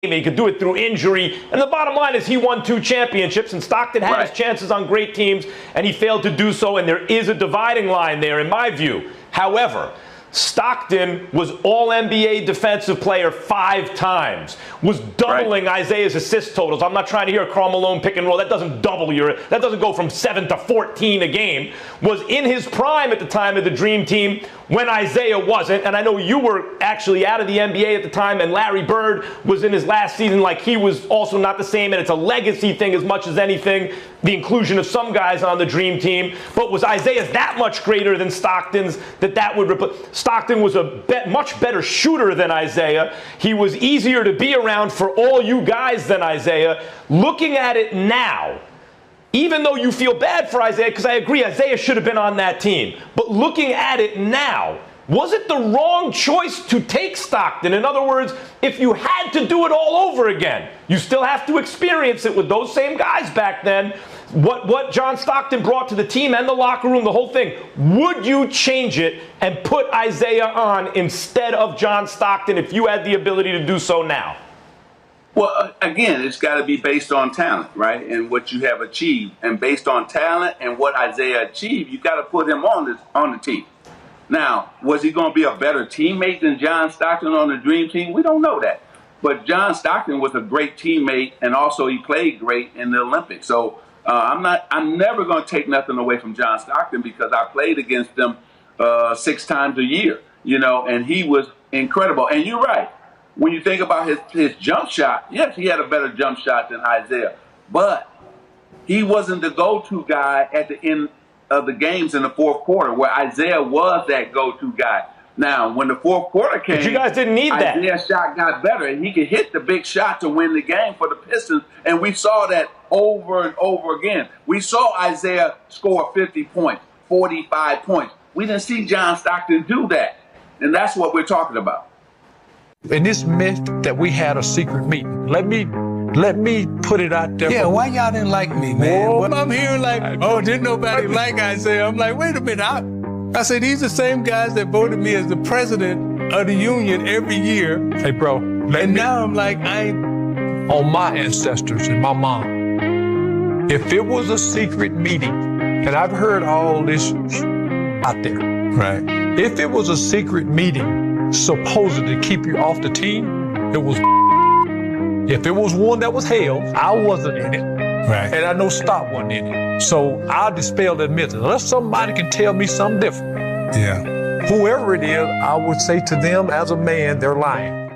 He could do it through injury. And the bottom line is he won 2 championships, and Stockton had his chances on great teams, and he failed to do so, and there is a dividing line there, in my view. However, Stockton was all-NBA defensive player 5 times, was doubling Isaiah's assist totals. I'm not trying to hear a Karl Malone pick and roll. That doesn't that doesn't go from 7 to 14 a game. Was in his prime at the time of the Dream Team when Isaiah wasn't. And I know you were actually out of the NBA at the time, and Larry Bird was in his last season. Like, he was also not the same, and it's a legacy thing as much as anything, the inclusion of some guys on the Dream Team. But was Isaiah's that much greater than Stockton's that would replace? Stockton was a much better shooter than Isiah. He was easier to be around for all you guys than Isiah. Looking at it now, even though you feel bad for Isiah, because I agree, Isiah should have been on that team. But looking at it now, was it the wrong choice to take Stockton? In other words, if you had to do it all over again, you still have to experience it with those same guys back then. What John Stockton brought to the team and the locker room, the whole thing, would you change it and put Isiah on instead of John Stockton if you had the ability to do so now? Well, again, it's got to be based on talent, right, and what you have achieved. And based on talent and what Isiah achieved, you got to put him on the team. Now, was he going to be a better teammate than John Stockton on the Dream Team? We don't know that. But John Stockton was a great teammate, and also he played great in the Olympics. So I'm never going to take nothing away from John Stockton, because I played against him 6 times a year, and he was incredible. And you're right. When you think about his jump shot, yes, he had a better jump shot than Isiah, but he wasn't the go-to guy at the end of the games in the fourth quarter, where Isiah was that go-to guy. Now, when the fourth quarter came, but you guys didn't need that. Isaiah's shot got better, and he could hit the big shot to win the game for the Pistons, and we saw that over and over again. We saw Isiah score 50 points, 45 points. We didn't see John Stockton do that, and that's what we're talking about. In this myth that we had a secret meeting, let me put it out there. Yeah, why y'all didn't like me, man? Well, I'm hearing like, oh, didn't nobody like Isiah? I'm like, wait a minute. I said, these are the same guys that voted me as the president of the union every year. Hey, bro. Now I'm like, on my ancestors and my mom, if it was a secret meeting, and I've heard all this out there, right? If it was a secret meeting supposed to keep you off the team, it was. If it was one that was held, I wasn't in it. Right. And I know Stott wasn't in it. So I'll dispel that myth. Unless somebody can tell me something different. Yeah. Whoever it is, I would say to them as a man, they're lying.